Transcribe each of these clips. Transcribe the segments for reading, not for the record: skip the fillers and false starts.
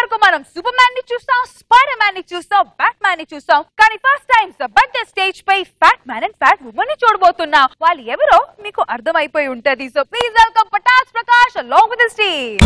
వరకు మనం super man ని చూస్తాం, స్పైడర్ మ్యాన్ ని చూస్తాం, బ్యాట్ మ్యాన్ ని చూస్తాం. కానీ ఫస్ట్ టైం బర్త్డే స్టేజ్ పై fat man and fat woman ని చూడబోతున్నా. వాళ్ళు ఎవరో మీకు అర్థమైపోయి ఉంటది. So please welcome Patas Prakash along with the stage.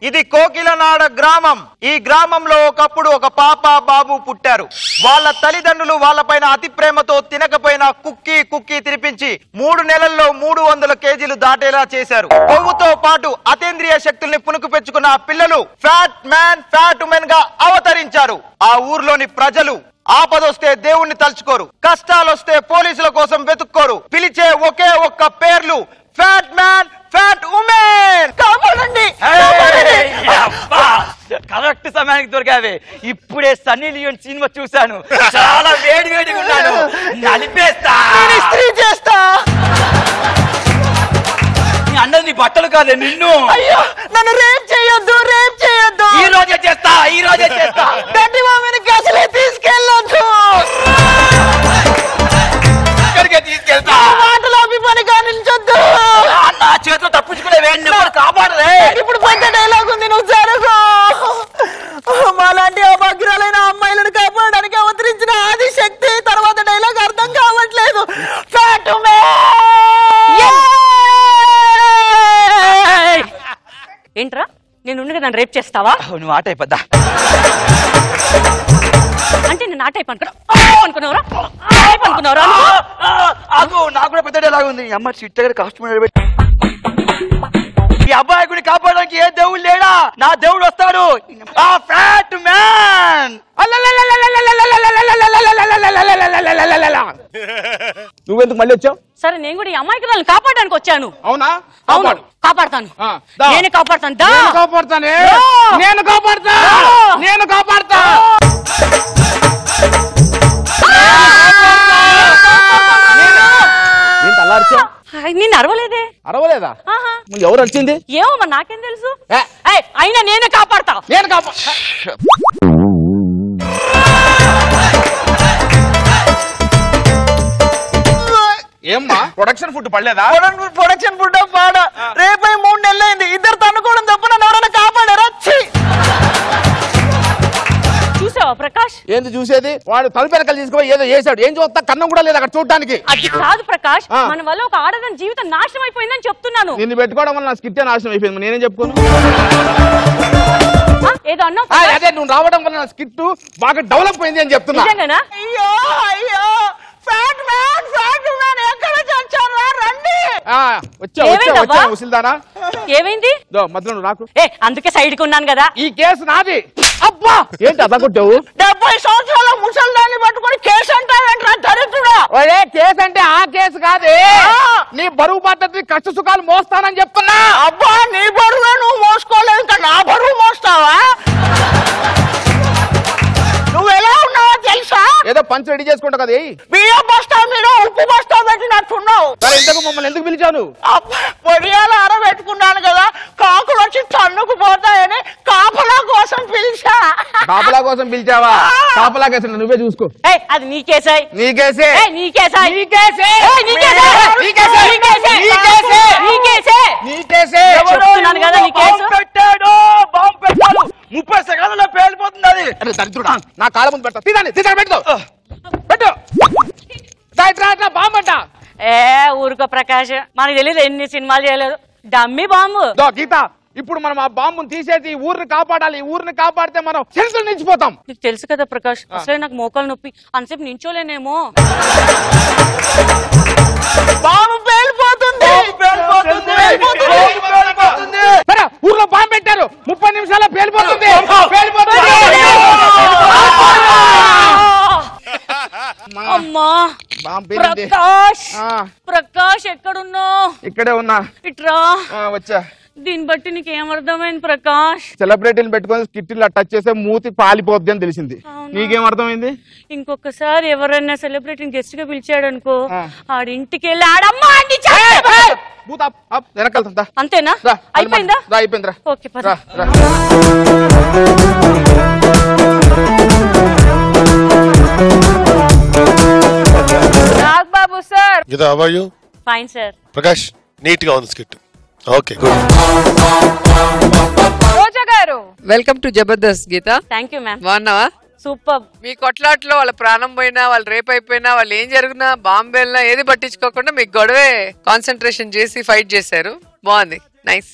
ఇది కోకిలనాడ గ్రామం. ఈ గ్రామంలో ఒకప్పుడు ఒక పాప బాబు పుట్టారు. వాళ్ళ తల్లిదండ్రులు వాళ్ళపైన అతి ప్రేమతో తినకపోయినా కుక్కీ కుక్కీ తినిపించి 3 నెలల్లో 300 కేజీలు దాటేలా చేశారు. కొవ్వుతో పాటు అతీంద్రియ శక్తుల్ని పుణుకు పెంచుకున్న ఆ పిల్లలు ఫ్యాట్ మ్యాన్ ఫ్యాట్ ఉమెన్ గా అవతరించారు. ఆ ఊర్లోని ప్రజలు ఆపదొస్తే దేవుణ్ణి తలుచుకోరు, కష్టాలొస్తే పోలీసుల కోసం వెతుక్కోరు. పిలిచే ఒకే ఒక్క పేర్లు ఫ్యాట్ మ్యాన్ ఫ్యాట్ ఉమెన్. కాపాడండి. కరెక్ట్ సమయానికి దొరికావే. ఇప్పుడే సన్నీ లియోన్ సినిమా చూశాను, చాలా వేడి వేడిగా ఉన్నాను. నలిపేస్తా, ఇస్త్రీ చేస్తా. అన్నది నీ బట్టలు కాదే నిన్ను. అయ్యో నన్ను రేప్ చేయొద్దు, రేప్ చేయొద్దు. ఈ రోజే చేస్తా, ఈ రోజే చేస్తా. గడ్డి మామిని అసలే తీసుకెళ్ళొద్దు. ఇక్కడికే తీసుకెళ్తా. మాటలు అవి పనిగా నిల్చొద్దు. నా చేతిలో తప్పించుకునే వేడి కాపాడదే. ఇప్పుడు పెద్ద డైలాగ్ ఉంది, నువ్వు జరుగు. మాలాంటి అభగ్రాలైన అమ్మాయిలను కాపాడడానికి అవతరించిన ఆది శక్తి. తర్వాత డైలాగ్ అర్థం కావట్లేదు. ఫ్యాట్ ఏంట్రా నేను ఉండగా నన్ను రేప్ చేస్తావా? నువ్వు ఆట అయిపోద్దా అంటే నేను ఆట అనుకున్నావురా? నాకు కూడా పెద్ద డైలాగ్ ఉంది. అమ్మ చిట్ట గారి కాస్ట్యూమ్ నిలబెట్టి ఈ అబ్బాయి గుడి కాపాడడానికి ఏ దేవుడు లేడా? నా దేవుడు వస్తాడు. ఆ ఫ్యాట్ మ్యాన్. నువ్వెందుకు మళ్ళీ వచ్చావు? సరే నేను కూడా ఈ అమ్మాయికి కాపాడడానికి వచ్చాను. అవునా? అవును, కాపాడతాను. నేను కాపాడతాను. నేను కాపాడతా. ఏంటి అలా అరిచా? నేను అరవలేదే. అరవలేదా? ముందు ఎవరు వచ్చింది? ఏమో మరి నాకేం తెలుసు. అయినా నేనే కాపాడతా. ఏమ్మా ప్రొడక్షన్ ఫుడ్ పడలేదా? ప్రొడక్షన్ ఫుడ్ పాడ. రేపై 3 నెలలైంది. ఇద్దరు తన్నుకోవడం తప్ప నన్ను ఎవరైనా కాపాడారా? చూసావా ప్రకాష్? ఏంది చూసేది? వాడు తలుపు వెనకాల తీసుకుపోయి ఏదో చేశాడు. ఏం చూస్తా? కన్నం కూడా లేదు అక్కడ చూడడానికి. అది కాదు ప్రకాష్, మన వల్ల ఒక ఆడదాని జీవితం నాశనం అయిపోయిందని చెప్తున్నాను. నిన్ను పెట్టుకోవడం వల్ల నా స్కిట్టే నాశనం అయిపోయింది. నేనేం చెప్పుకోను? ఏదో అన్నావు. అదే నువ్వు రావడం వల్ల నా స్కిట్ బాగా డెవలప్ అయింది అని చెప్తున్నా. నిజంగానా? అయ్యో అయ్యో ఫ్యాట్ మ్యాన్ ఎక్కడ చచ్చారా? రండి. వచ్చా ముసిల్దానా? ఏమైంది? మధ్యలో రాకు. అందుకే సైడ్కి ఉన్నాను కదా. ఈ కేసు నాది. అబ్బా ఏంటి అలా కొట్టావు? 70 సంవత్సరాల ముసల్దాన్ని పట్టుకుని కేసు అంటావేంట్రా దరిద్రుడా? ఒరే కేసు అంటే ఆ కేసు కాదే, నీ బరువు పద్ధతి కష్ట సుఖాలు మోస్తానని చెప్తున్నా. అబ్బా నీ బరువే నువ్వు మోసుకోలేదు, ఇంకా నా బరువు మోస్తావా? నువ్వు ఎలా ఉన్నావో తెలుసా? ఏదో పంచ్ రెడీ చేసుకుంటా కదా. బియ్యం బస్తా మీద ఉప్పు బస్తా పెట్టినట్టున్నావు. ఇంతకు మమ్మల్ని ఎందుకు పిలిచాను? పొడియాలు ఆరబెట్టుకున్నాను కదా, కాకులు వచ్చి తన్నుకు పోతాయని కాపలా కోసం పిలిచా. కాపలా కోసం పిలిచావా? కాపలా కేసు నువ్వే చూసుకో. అది నీకేసాయి. నీకేసే. నీకేసాయి. నీకేసే. చెప్తున్నాను కదా నీకేసు. పెట్టాడు, బాంబు పెట్టాడు. 30 సెకండ్లలో పేలిపోతుంది అది. అరే దరిద్రుడా, నా కాళ్ళ ముందు పెట్టా. పెట్టు. బాంబట. ఊరుకో ప్రకాష్, మనకు తెలియదు ఎన్ని సినిమాలు చేయలేదు. Dummy bomb. గీత, ఇప్పుడు మనం ఆ బాంబుని తీసేసి ఊరిని కాపాడాలి. ఊరిని కాపాడితే మనం సెన్సులు నిలిచిపోతాం. నీకు తెలుసు కదా ప్రకాష్, అసలే నాకు మోకాలు నొప్పి, అంతసేపు నించోలేనేమో. బాంబు పేలిపోతుంది. ఊర్లో బాంబు పెట్టారు, 30 నిమిషాల్లో పేలిపోతుంది. అమ్మా ప్రకాష్ ఎక్కడున్నావు? ఇక్కడే ఉన్నా. ఇట్రా. వచ్చా. దీన్ని బట్టి నీకేమర్థమైంది ప్రకాష్? సెలబ్రిటీని పెట్టుకొని స్కిట్లా టచ్ చేస్తే మూతి పాలిపోద్ది అని తెలిసింది. నీకేం అర్థమైంది? ఇంకొకసారి ఎవరైనా సెలబ్రిటీని గెస్ట్ గా పిలిచాడు అనుకో, ఆడింటికి వెళ్ళి ఆడమ్మా వెనకెళ్తా. అంతేనా? అయిపోయిందా? అయిపోయిందిరా. ఓకే పద. Nagababu sir. Gita, how are you? Fine sir. Prakash, neat ga undi skit. Okay, good. Welcome to Jabardasth Geetha. Thank you ma'am. బాగున్నావా? సూపర్. మీ కొట్లాట్లో వాళ్ళ ప్రాణం పోయినా, వాళ్ళు రేప్ అయిపోయినా, వాళ్ళు ఏం జరిగినా, బాంబు వెళ్ళినా ఏది పట్టించుకోకుండా మీకు గొడవే కాన్సన్ట్రేషన్ చేసి ఫైట్ చేశారు. బాగుంది, నైస్.